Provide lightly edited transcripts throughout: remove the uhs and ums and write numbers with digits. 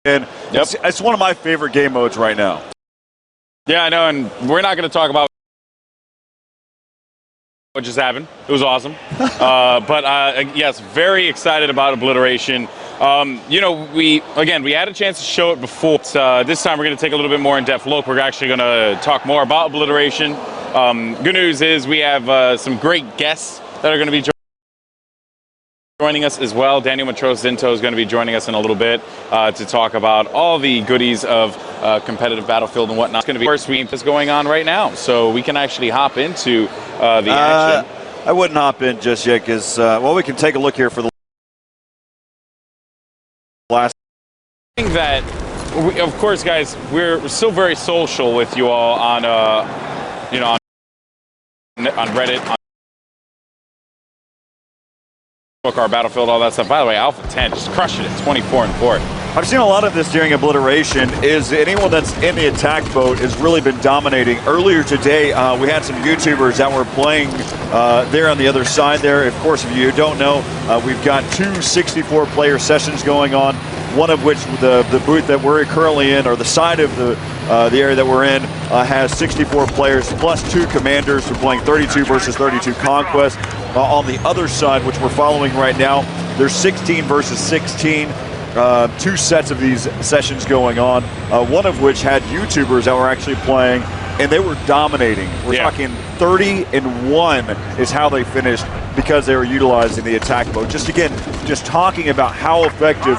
And it's one of my favorite game modes right now. Yeah, I know, and we're not going to talk about what just happened. It was awesome. Yes, very excited about Obliteration. You know, we had a chance to show it before. This time we're going to take a little bit more in-depth look. We're actually going to talk more about Obliteration. Good news is we have some great guests that are going to be joining us as well. Daniel Matros-Zinto is going to be joining us in a little bit to talk about all the goodies of competitive Battlefield and whatnot. It's going to be our sweep is going on right now, so we can actually hop into the action. I wouldn't hop in just yet because, well, we can take a look here for the last. I think that, of course, guys, we're still very social with you all on, you know, on Reddit, on our Battlefield, all that stuff. By the way, Alpha 10 just crushing it, 24-4. I've seen a lot of this during Obliteration. Is anyone that's in the attack boat has really been dominating. Earlier today, we had some YouTubers that were playing there on the other side there. Of course, if you don't know, we've got 2 64-player sessions going on. One of which, the booth that we're currently in, or the side of the area that we're in, has 64 players plus 2 commanders. We're playing 32 versus 32 conquest. On the other side, which we're following right now, there's 16 versus 16. 2 sets of these sessions going on, one of which had YouTubers that were actually playing, and they were dominating. We're talking 30-1 is how they finished because they were utilizing the attack mode. Just talking about how effective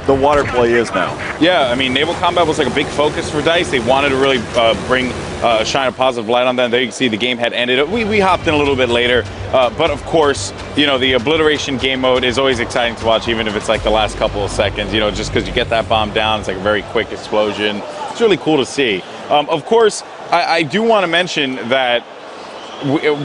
the water play is now. Yeah, I mean, naval combat was like a big focus for DICE. They wanted to really bring shine a positive light on that. There you can see the game had ended. We hopped in a little bit later, but of course, you know, the Obliteration game mode is always exciting to watch, even if it's like the last couple of seconds, you know, just because you get that bomb down. It's like a very quick explosion. It's really cool to see. Of course, I do want to mention that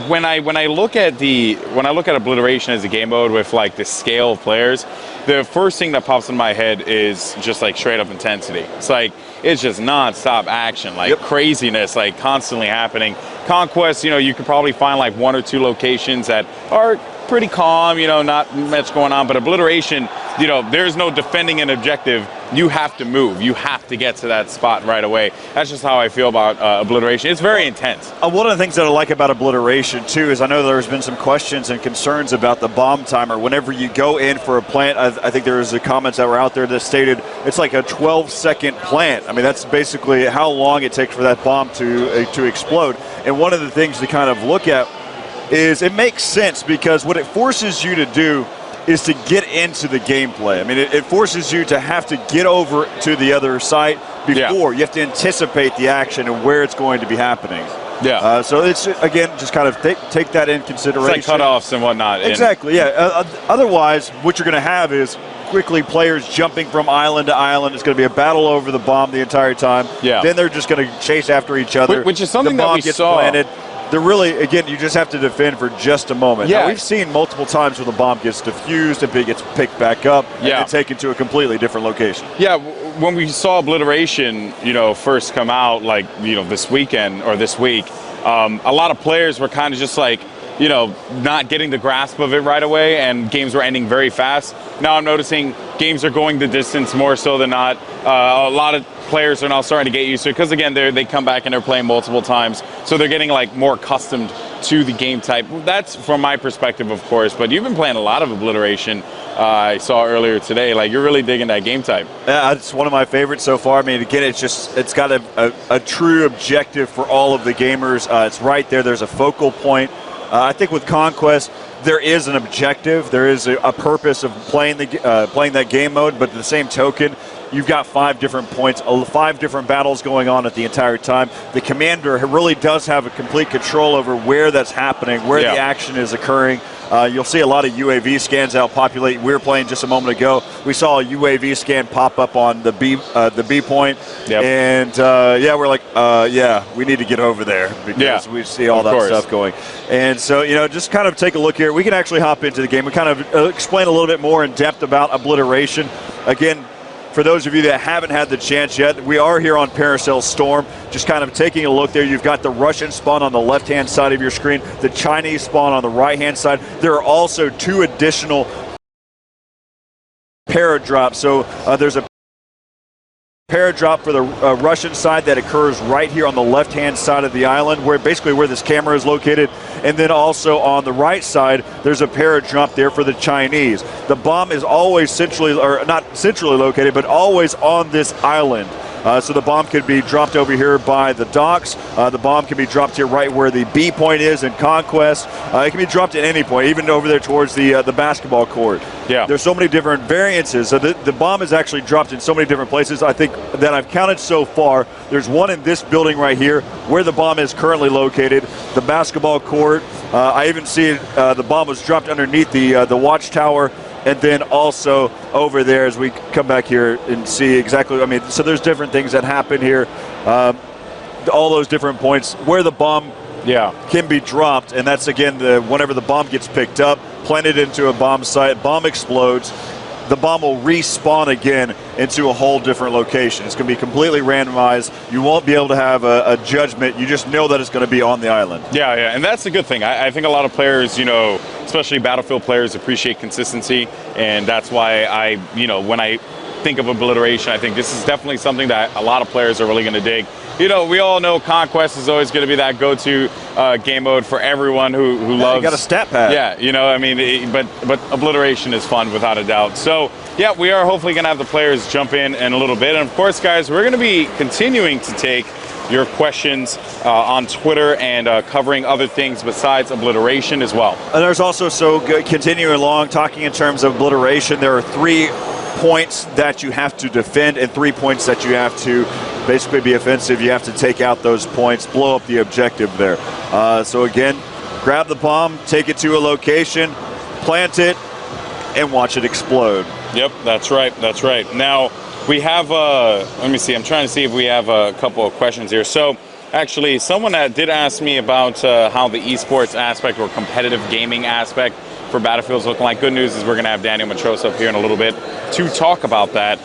when I look at Obliteration as a game mode with like the scale of players, the first thing that pops in my head is just like straight up intensity. It's like it's just non-stop action, like craziness, like constantly happening. Conquest, you know, you could probably find like 1 or 2 locations that are pretty calm, you know, not much going on. But Obliteration, you know, there's no defending an objective. You have to move. You have to get to that spot right away. That's just how I feel about Obliteration. It's very intense. One of the things that I like about Obliteration, too, is I know there's been some questions and concerns about the bomb timer. Whenever you go in for a plant, I think there was the comments that were out there that stated it's like a 12-second plant. I mean, that's basically how long it takes for that bomb to explode. And one of the things to kind of look at is it makes sense because what it forces you to do is to get into the gameplay. I mean, it forces you to have to get over to the other side before. You have to anticipate the action and where it's going to be happening. Yeah. So it's, again, just kind of take that in consideration. It's like cutoffs and whatnot. Exactly, yeah. Otherwise, what you're going to have is quickly players jumping from island to island. It's going to be a battle over the bomb the entire time. Yeah. Then they're just going to chase after each other. Which is something that we saw. Planted. They're really, again, you just have to defend for just a moment. Yeah. Now, we've seen multiple times where the bomb gets diffused and it gets picked back up and taken to a completely different location. Yeah, when we saw Obliteration, you know, first come out, like, you know, this weekend or this week, a lot of players were kind of just like, you know, not getting the grasp of it right away, and games were ending very fast. Now I'm noticing games are going the distance more so than not. A lot of players are now starting to get used to it because, again, they come back and they're playing multiple times, so they're getting like more accustomed to the game type. That's from my perspective, of course, but you've been playing a lot of Obliteration. I saw earlier today, like you're really digging that game type. Yeah, it's one of my favorites so far. I mean, again, it's got a true objective for all of the gamers. It's right there. There's a focal point. I think with Conquest, there is an objective. There is a purpose of playing that game mode, but at the same token, you've got 5 different points, 5 different battles going on at the entire time. The commander really does have a complete control over where that's happening, where the action is occurring. You'll see a lot of UAV scans out populate. We were playing just a moment ago. We saw a UAV scan pop up on the B point, and we're like, we need to get over there because we see all that stuff going. And so, you know, just kind of take a look here. We can actually hop into the game. We kind of explain a little bit more in depth about Obliteration. Again, for those of you that haven't had the chance yet, we are here on Paracel Storm, just kind of taking a look there. You've got the Russian spawn on the left-hand side of your screen, the Chinese spawn on the right-hand side. There are also 2 additional paradrops. So there's a Paradrop for the Russian side that occurs right here on the left-hand side of the island, where basically where this camera is located. And then also on the right side, there's a paradrop there for the Chinese. The bomb is always centrally, or not centrally located, but always on this island. So the bomb could be dropped over here by the docks. The bomb can be dropped here right where the B point is in Conquest. It can be dropped at any point, even over there towards the basketball court. Yeah. There's so many different variances. So the bomb is actually dropped in so many different places. I think that I've counted so far. There's one in this building right here where the bomb is currently located. The basketball court. I even see the bomb was dropped underneath the watchtower. And then also over there as we come back here and see exactly, I mean, so there's different things that happen here. All those different points where the bomb can be dropped. And that's, again, whenever the bomb gets picked up, planted into a bomb site, bomb explodes, the bomb will respawn again into a whole different location. It's going to be completely randomized. You won't be able to have a judgment. You just know that it's going to be on the island. Yeah, and that's a good thing. I think a lot of players, especially Battlefield players, appreciate consistency, and that's why when I think of Obliteration, I think this is definitely something that a lot of players are really going to dig. We all know Conquest is always going to be that go-to game mode for everyone who loves. You got a stat pad. Yeah, but Obliteration is fun without a doubt. So yeah, we are hopefully going to have the players jump in a little bit, and of course, guys, we're going to be continuing to take your questions on Twitter and covering other things besides Obliteration as well. And there's also, continuing along, talking in terms of Obliteration, there are 3 points that you have to defend and 3 points that you have to basically be offensive. You have to take out those points, blow up the objective there. So again, grab the bomb, take it to a location, plant it, and watch it explode. Yep, that's right. Now, we have, let me see, I'm trying to see if we have a couple of questions here. So, actually, someone that did ask me about how the esports aspect or competitive gaming aspect for Battlefield is looking like. Good news is we're going to have Daniel Matros up here in a little bit to talk about that.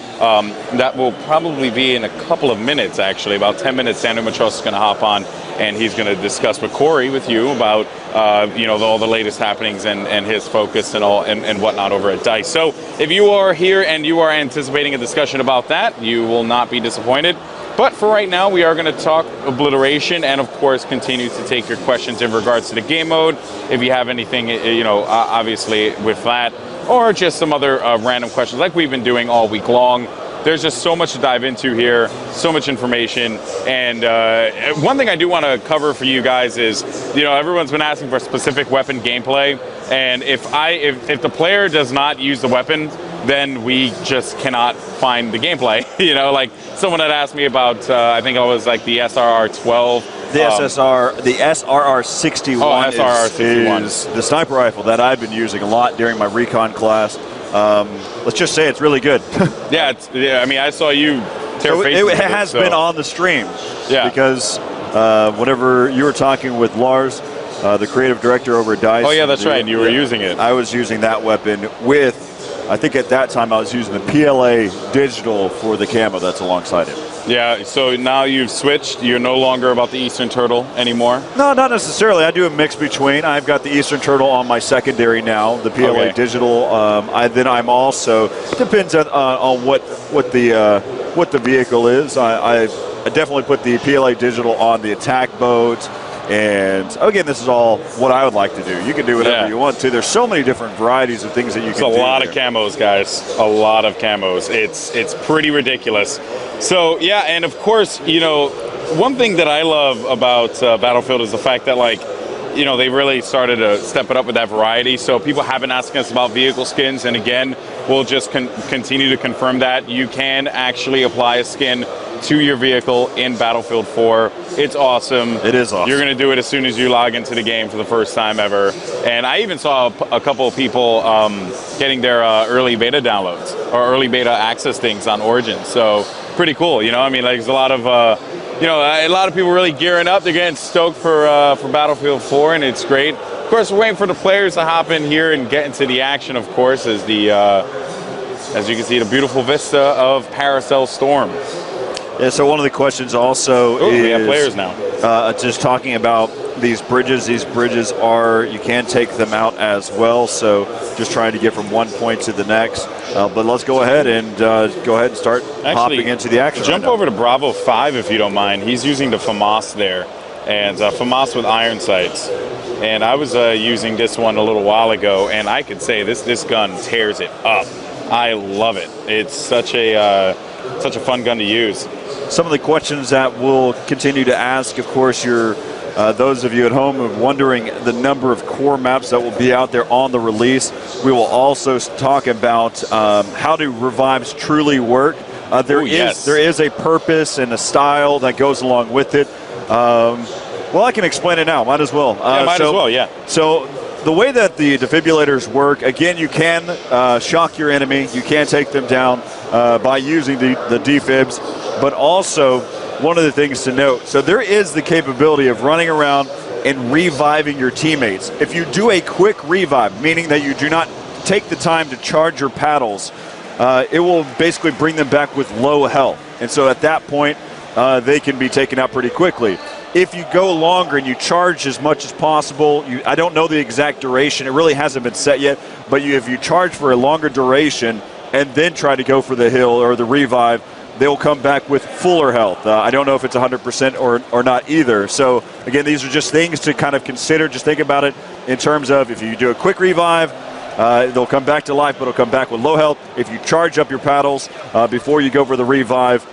That will probably be in a couple of minutes, actually. About 10 minutes, Daniel Matros is going to hop on, and he's going to discuss with Corey, with you, about all the latest happenings and his focus and all and whatnot over at DICE. So if you are here and you are anticipating a discussion about that, you will not be disappointed. But for right now, we are going to talk Obliteration and, of course, continue to take your questions in regards to the game mode. If you have anything, obviously with that, or just some other random questions like we've been doing all week long. There's just so much to dive into here, so much information. And one thing I do want to cover for you guys is, everyone's been asking for specific weapon gameplay. And if the player does not use the weapon, then we just cannot find the gameplay. Like someone had asked me about, I think it was like the SRR-12. The SRR-61 is the sniper rifle that I've been using a lot during my recon class. Let's just say it's really good. Yeah, I mean, I saw you tear faces. It has been on the stream. Yeah. Because whenever you were talking with Lars, the creative director over at DICE. Oh, yeah, that's right. You were using it. I was using that weapon with, I think at that time I was using the PLA digital for the camo that's alongside it. Yeah, so now you've switched. You're no longer about the Eastern Turtle anymore? No, not necessarily. I do a mix between. I've got the Eastern Turtle on my secondary now, the PLA digital. Then I'm also, it depends on what the vehicle is. I definitely put the PLA digital on the attack boat. And again, this is all what I would like to do. You can do whatever you want to. There's so many different varieties of things that you can do. It's a lot of camos, guys. A lot of camos. It's pretty ridiculous. So yeah, and of course, one thing that I love about Battlefield is the fact that they really started to step it up with that variety. So people have been asking us about vehicle skins, and again, we'll just continue to confirm that you can actually apply a skin to your vehicle in Battlefield 4. It's awesome. It is awesome. You're going to do it as soon as you log into the game for the first time ever. And I even saw a couple of people getting their early beta downloads or early beta access things on Origin. So pretty cool. I mean, there's a lot of a lot of people really gearing up. They're getting stoked for Battlefield 4, and it's great. Of course, we're waiting for the players to hop in here and get into the action. Of course, as you can see, the beautiful vista of Paracel Storm. Yeah, so one of the questions also is... we have players now. Just talking about these bridges. These bridges are, you can take them out as well, so just trying to get from one point to the next. But let's go ahead and start hopping into the action. Jump over to Bravo 5 if you don't mind. He's using the FAMAS there, and FAMAS with iron sights. And I was using this one a little while ago, and I could say this gun tears it up. I love it. It's such a fun gun to use. Some of the questions that we'll continue to ask, of course, those of you at home are wondering the number of core maps that will be out there on the release. We will also talk about how do revives truly work. There is a purpose and a style that goes along with it. Well, I can explain it now. Might as well. Yeah. So the way that the defibrillators work, again, you can shock your enemy. You can take them down by using the defibs. But also, one of the things to note, so there is the capability of running around and reviving your teammates. If you do a quick revive, meaning that you do not take the time to charge your paddles, it will basically bring them back with low health. And so at that point, they can be taken out pretty quickly. If you go longer and you charge as much as possible, I don't know the exact duration, it really hasn't been set yet, but if you charge for a longer duration and then try to go for the hill or the revive, they'll come back with fuller health. I don't know if it's 100% or not either. So again, these are just things to kind of consider. Just think about it in terms of if you do a quick revive, they'll come back to life, but it'll come back with low health. If you charge up your paddles before you go for the revive,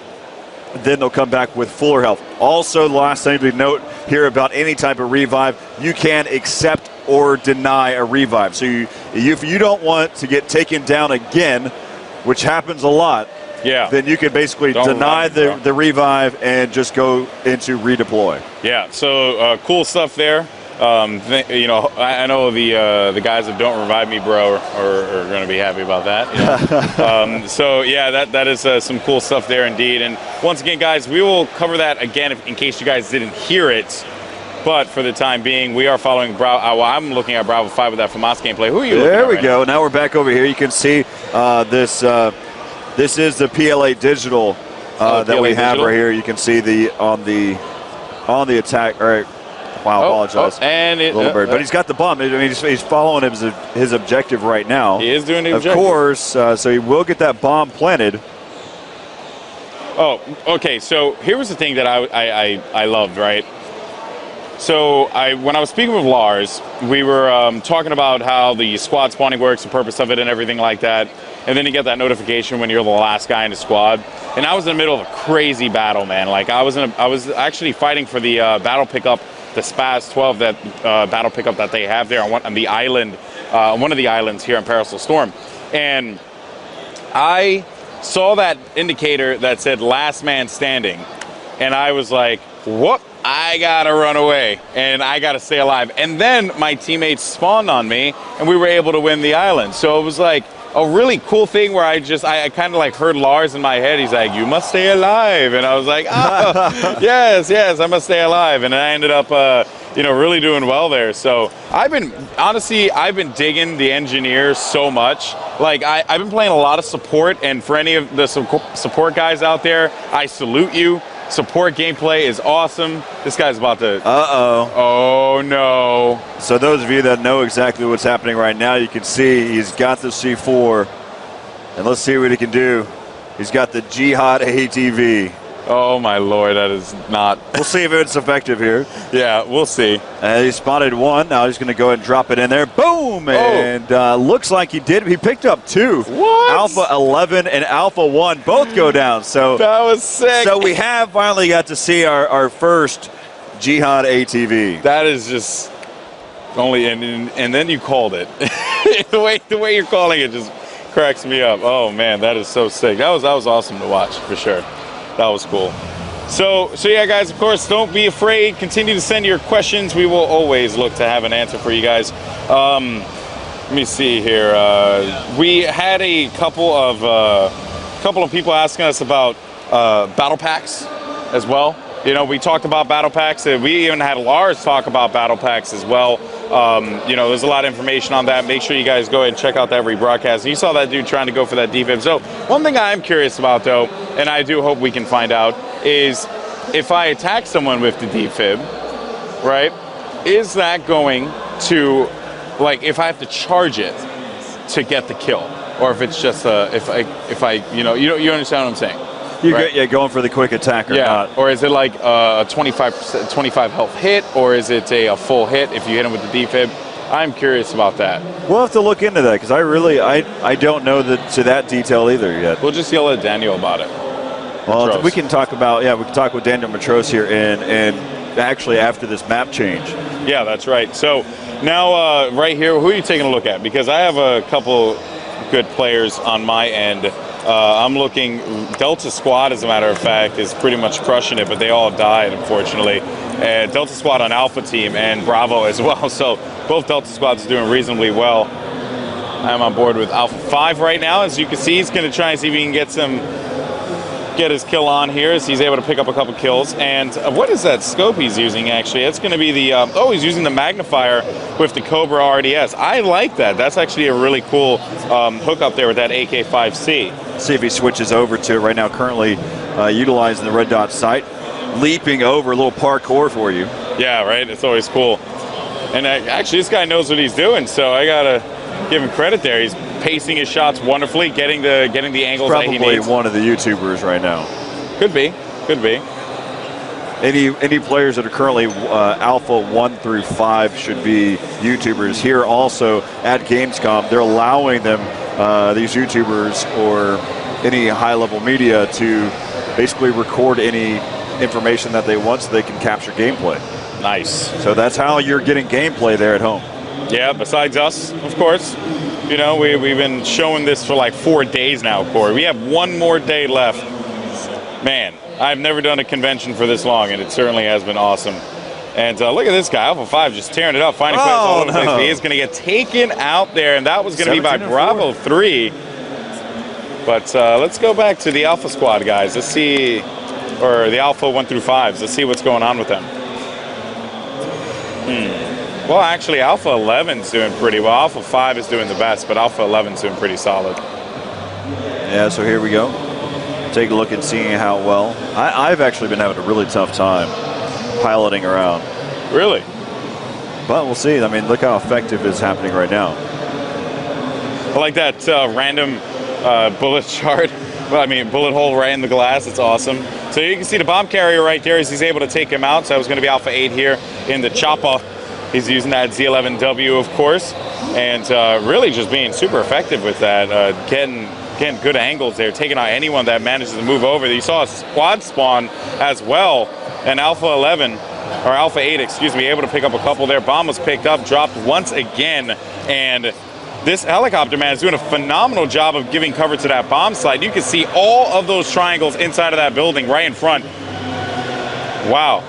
then they'll come back with fuller health. Also, the last thing to note here about any type of revive, you can accept or deny a revive. So if you don't want to get taken down again, which happens a lot, then you can basically deny the revive and just go into redeploy. Yeah, so cool stuff there. I know the guys that don't revive me, bro, are going to be happy about that. You know? So yeah, that is some cool stuff there indeed. And once again, guys, we will cover that again in case you guys didn't hear it. But for the time being, we are following I'm looking at Bravo 5 with that FAMAS gameplay. Who are you looking at? There we go. Now we're back over here. You can see this. This is the PLA digital that we have right here. You can see on the attack. All right. Wow, apologize. And but he's got the bomb. I mean, he's following his objective right now. He is doing the objective. Of course, so he will get that bomb planted. Oh, okay. So here was the thing that I loved, right? So when I was speaking with Lars, we were talking about how the squad spawning works, the purpose of it, and everything like that. And then you get that notification when you're the last guy in the squad. And I was in the middle of a crazy battle, man. Like I was actually fighting for the battle pickup, the Spaz 12 battle pickup that they have there on the island, one of the islands here in Paracel Storm. And I saw that indicator that said last man standing. And I was like, what? I gotta run away and I gotta stay alive. And then my teammates spawned on me and we were able to win the island. So it was like a really cool thing where I kind of like heard Lars in my head. He's like, you must stay alive. And I was like, oh, yes, I must stay alive. And I ended up, really doing well there. So I've been digging the engineers so much. Like I've been playing a lot of support, and for any of the support guys out there, I salute you. Support gameplay is awesome. This guy's about to... Uh-oh. Oh, no. So those of you that know exactly what's happening right now, you can see he's got the C4. And let's see what he can do. He's got the Jihad ATV. Oh, my Lord, that is not... We'll see if it's effective here. Yeah, we'll see. And he spotted one. Now he's going to go ahead and drop it in there. Boom! And looks like he did. He picked up two. What? Alpha 11 and Alpha 1 both go down. So that was sick. So we have finally got to see our first Jihad ATV. That is just only... And then you called it. the way you're calling it just cracks me up. Oh, man, that is so sick. That was awesome to watch, for sure. That was cool. So yeah, guys, of course, don't be afraid. Continue to send your questions. We will always look to have an answer for you guys. Let me see here. We had a couple of people asking us about battle packs as well. You know, we talked about battle packs. We even had Lars talk about battle packs as well. There's a lot of information on that. Make sure you guys go ahead and check out that rebroadcast. And you saw that dude trying to go for that defib. So one thing I'm curious about, though, and I do hope we can find out, is if I attack someone with the defib, right, is that going to, like, if I have to charge it to get the kill, or if it's just if I you understand what I'm saying? You're going for the quick attack or not. Or is it like a 25 health hit, or is it a full hit if you hit him with the defib? I'm curious about that. We'll have to look into that because I don't know to that detail either yet. We'll just yell at Daniel about it. Well, Matros. we can talk with Daniel Matros here and actually after this map change. Yeah, that's right. So now right here, who are you taking a look at? Because I have a couple good players on my end. I'm looking, Delta Squad, as a matter of fact, is pretty much crushing it, but they all died, unfortunately. Delta Squad on Alpha Team and Bravo as well, so both Delta Squads are doing reasonably well. I'm on board with Alpha 5 right now. As you can see, he's going to try and see if he can get his kill on here, as he's able to pick up a couple kills. And what is that scope he's using, actually? It's going to be the, he's using the magnifier with the Cobra RDS. I like that. That's actually a really cool hookup there with that AK-5C. See if he switches over to it right now, currently utilizing the red dot sight, leaping over a little parkour for you. Yeah, right? It's always cool. And actually, this guy knows what he's doing, so I got to give him credit there. He's pacing his shots wonderfully, getting the angles that he needs. Probably one of the YouTubers right now. Could be. Any players that are currently Alpha 1 through 5 should be YouTubers. Here also at Gamescom, they're allowing them, these YouTubers or any high-level media, to basically record any information that they want so they can capture gameplay. Nice. So that's how you're getting gameplay there at home. Yeah, besides us, of course. You know, we've been showing this for like 4 days now, Corey. We have one more day left. Man, I've never done a convention for this long, and it certainly has been awesome. And look at this guy, Alpha 5, just tearing it up, finding plays all over the place. He is going to get taken out there, and that was going to be by Bravo 3. But let's go back to the Alpha Squad, guys. Let's see, or the Alpha 1 through 5s. Let's see what's going on with them. Well, actually, Alpha 11's doing pretty well. Alpha 5 is doing the best, but Alpha 11's doing pretty solid. Yeah, so here we go. Take a look and seeing how well. I've actually been having a really tough time piloting around. Really? But we'll see. I mean, look how effective it's happening right now. I like that random bullet chart. Well, I mean, bullet hole right in the glass. It's awesome. So you can see the bomb carrier right there as he's able to take him out. So that was going to be Alpha 8 here in the chopper. He's using that Z11W, of course, and really just being super effective with that, getting good angles there, taking out anyone that manages to move over. You saw a squad spawn as well, and Alpha 11, or Alpha 8, excuse me, able to pick up a couple there. Bomb was picked up, dropped once again, and this helicopter man is doing a phenomenal job of giving cover to that bomb site. You can see all of those triangles inside of that building right in front. Wow.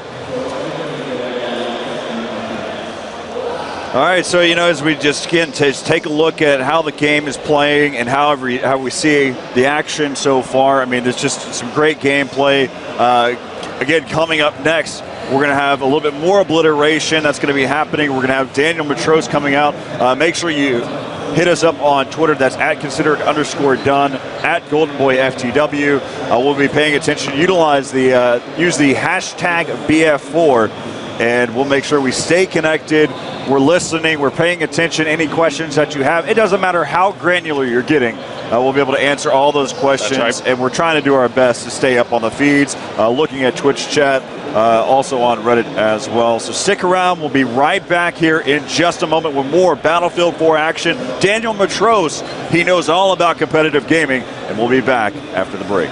All right, so, you know, as we just take a look at how the game is playing and how we see the action so far. I mean, there's just some great gameplay. Again, coming up next, we're going to have a little bit more Obliteration that's going to be happening. We're going to have Daniel Matros coming out. Make sure you hit us up on Twitter. That's @considered_done, @GoldenBoyFTW. We'll be paying attention. Use the hashtag BF4, and we'll make sure we stay connected. We're listening, we're paying attention. Any questions that you have, it doesn't matter how granular you're getting, we'll be able to answer all those questions. That's right. And we're trying to do our best to stay up on the feeds, looking at Twitch chat, also on Reddit as well. So stick around, we'll be right back here in just a moment with more Battlefield 4 action. Daniel Matros, he knows all about competitive gaming, and we'll be back after the break.